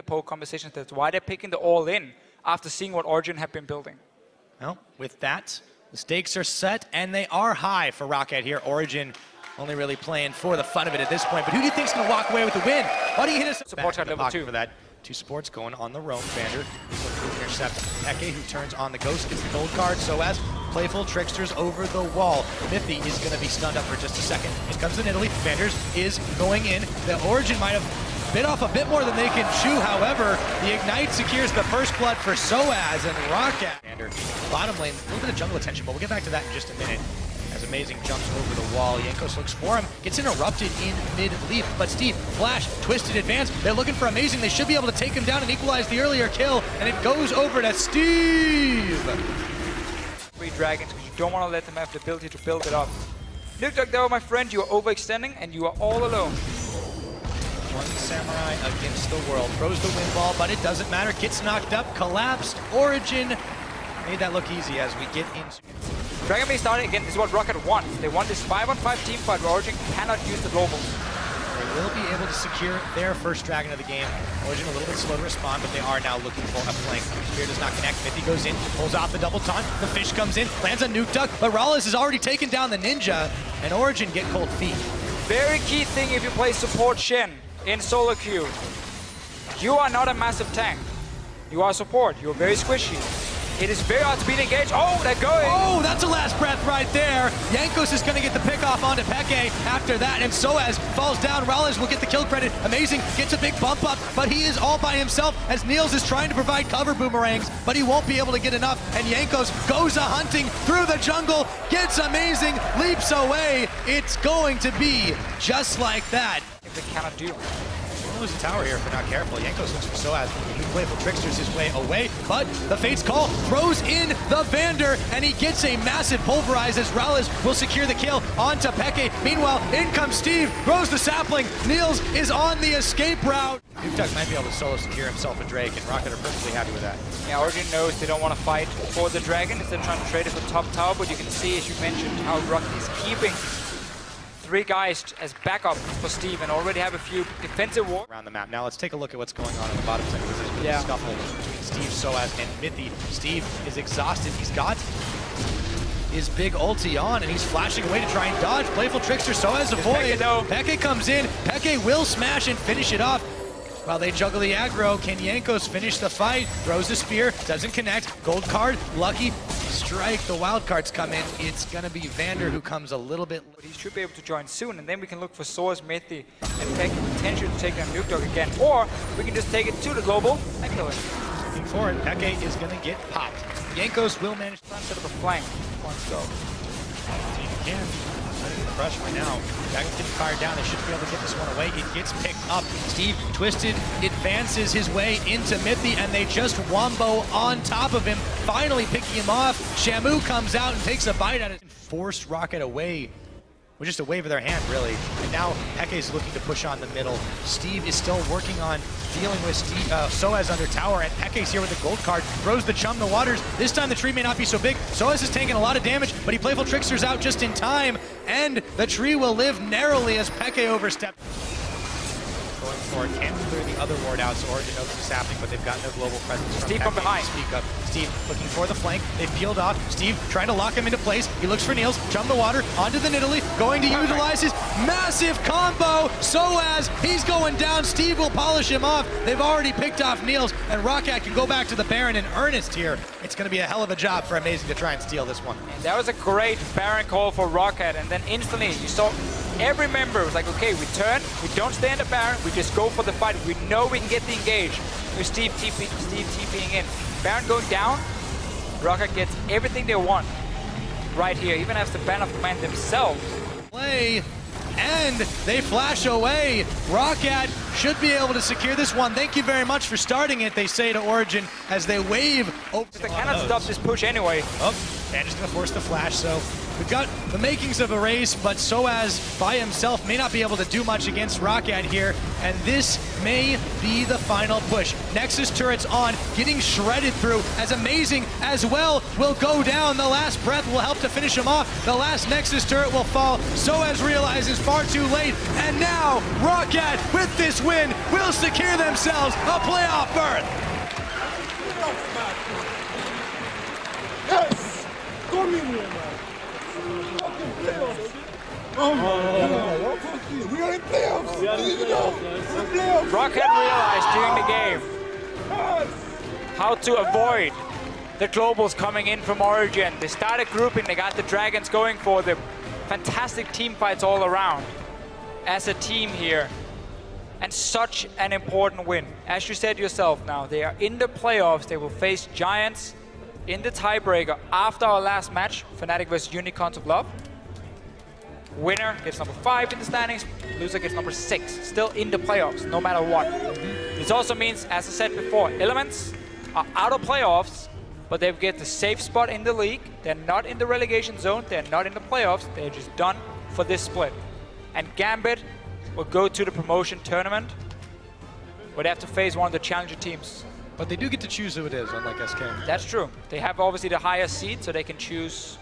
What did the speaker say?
the poke conversations. That's why they're picking the all-in after seeing what Origen have been building. Well, with that, the stakes are set, and they are high for Roccat here. Origen only really playing for the fun of it at this point. But who do you think is going to walk away with the win? Why do you hit us? Support at level 2 for that. 2 supports going on the roam. Vander looking to intercept Eke, who turns on the ghost, gets the gold card. So as playful tricksters over the wall. Mithy is going to be stunned up for just a second. In comes in Italy. Vanders is going in. The Origen might have bit off a bit more than they can chew. However, the Ignite secures the first blood for Soaz and Roccat. Vander, bottom lane, a little bit of jungle attention, but we'll get back to that in just a minute. As Amazing jumps over the wall, Jankos looks for him, gets interrupted in mid-leap, but Steve, flash, twisted advance, they're looking for Amazing, they should be able to take him down and equalize the earlier kill, and it goes over to Steve! 3 dragons, because you don't want to let them have the ability to build it up. Nukdog, though, my friend, you are overextending, and you are all alone. One samurai against the world, throws the wind ball, but it doesn't matter, gets knocked up, collapsed, Origen made that look easy as we get into... Dragon Base starting again, this is what Roccat wants. They want this 5-on-5 team fight where Origen cannot use the global. They will be able to secure their first dragon of the game. Origen a little bit slow to respond, but they are now looking for a flank. Spear does not connect. Mithy goes in, pulls off the double taunt. The fish comes in, lands on Nuke Duck, but Rallis has already taken down the ninja, and Origen get cold feet. Very key thing if you play support Shen in solo queue. You are not a massive tank. You are support. You are very squishy. It is very hard to beat engaged. Oh, they're going. Oh, that's a last breath right there. Jankos is going to get the pick off onto Peke after that, and Soaz falls down. Rallis will get the kill credit. Amazing gets a big bump up, but he is all by himself as Niels is trying to provide cover boomerangs, but he won't be able to get enough, and Jankos goes a-hunting through the jungle, gets Amazing, leaps away. It's going to be just like that. If they cannot do. Lose the tower here if they're not careful. Jankos looks for Soaz. He playful tricksters his way away, but the Fate's Call throws in the Vander, and he gets a massive pulverize as Rallis will secure the kill onto Peke. Meanwhile, in comes Steve, throws the sapling. Niels is on the escape route. Nuke might be able to solo secure himself a Drake, and Roccat are perfectly happy with that. Yeah, Origen knows they don't want to fight for the dragon. Instead of trying to trade it for top tower, but you can see, as you mentioned, how Roccat is keeping 3 guys as backup for Steve and already have a few defensive war around the map. Now let's take a look at what's going on in the bottom sector. This is a scuffle between Steve, Soaz, and Mithy. Steve is exhausted. He's got his big ulti on, and he's flashing away to try and dodge. Playful trickster, Soaz avoid. Peke comes in. Peke will smash and finish it off. While they juggle the aggro, can Jankos finish the fight? Throws the spear, doesn't connect. Gold card, lucky strike. The wild cards come in. It's going to be Vander who comes a little bit. But he should be able to join soon, and then we can look for Soaz, Mithy, and Peke potential to take down Nuke Dog again. Or we can just take it to the global and kill it. Looking for it. Peke is going to get popped. Jankos will manage to set up a flank. Let's go. See if he can. The pressure right now. Dragon's getting fired down. They should be able to get this one away. It gets picked up. Steve, twisted, advances his way into Mithy, and they just wombo on top of him, finally picking him off. Shamu comes out and takes a bite at it. Forced Roccat away with just a wave of their hand, really. And now Peke is looking to push on the middle. Steve is still working on dealing with Soaz under tower, and Peke's here with the gold card, throws the chum in the waters. This time the tree may not be so big. Soaz is taking a lot of damage, but he playful tricksters out just in time, and the tree will live narrowly as Peke oversteps. Going for it, can't clear the other ward out, so Origen knows what's happening, but they've got no global presence from Steve from behind. Speak up. Steve looking for the flank. They've peeled off. Steve trying to lock him into place. He looks for Niels. Jump the water onto the Nidalee. Going to utilize his massive combo. Soaz, he's going down. Steve will polish him off. They've already picked off Niels, and Roccat can go back to the Baron in earnest here. It's going to be a hell of a job for Amazing to try and steal this one. And that was a great Baron call for Roccat, and then instantly you saw every member was like, okay, we turn, we don't stay in the Baron, we just go for the fight. We know we can get the engage. With Steve TPing in. Baron going down, Roccat gets everything they want right here, even has the ban of command themselves. Play, and they flash away. Roccat should be able to secure this one. Thank you very much for starting it, they say to Origen as they wave over. They cannot stop this push anyway. Oh, and just gonna force the flash, so We've got the makings of a race, but Soaz by himself may not be able to do much against Roccat here, and this may be the final push. Nexus turrets on, getting shredded through, as Amazing as well will go down. The last breath will help to finish him off. The last Nexus turret will fall. Soaz realizes far too late, and now Roccat, with this win, will secure themselves a playoff berth. Yes! Come in here, man. Fucking playoffs. Oh my God. We are in playoffs. Did you know? We're in playoffs. Roccat realized during the game how to avoid the globals coming in from Origen. They started grouping, they got the Dragons going for them. Fantastic team fights all around as a team here. And such an important win. As you said yourself now, they are in the playoffs. They will face Giants in the tiebreaker after our last match, Fnatic vs Unicorns of Love. Winner gets number 5 in the standings, loser gets number 6. Still in the playoffs, no matter what. This also means, as I said before, Elements are out of playoffs, but they get the safe spot in the league. They're not in the relegation zone, they're not in the playoffs, they're just done for this split. And Gambit will go to the promotion tournament, where they have to face one of the challenger teams. But they do get to choose who it is, unlike SK. That's true. They have obviously the highest seed, so they can choose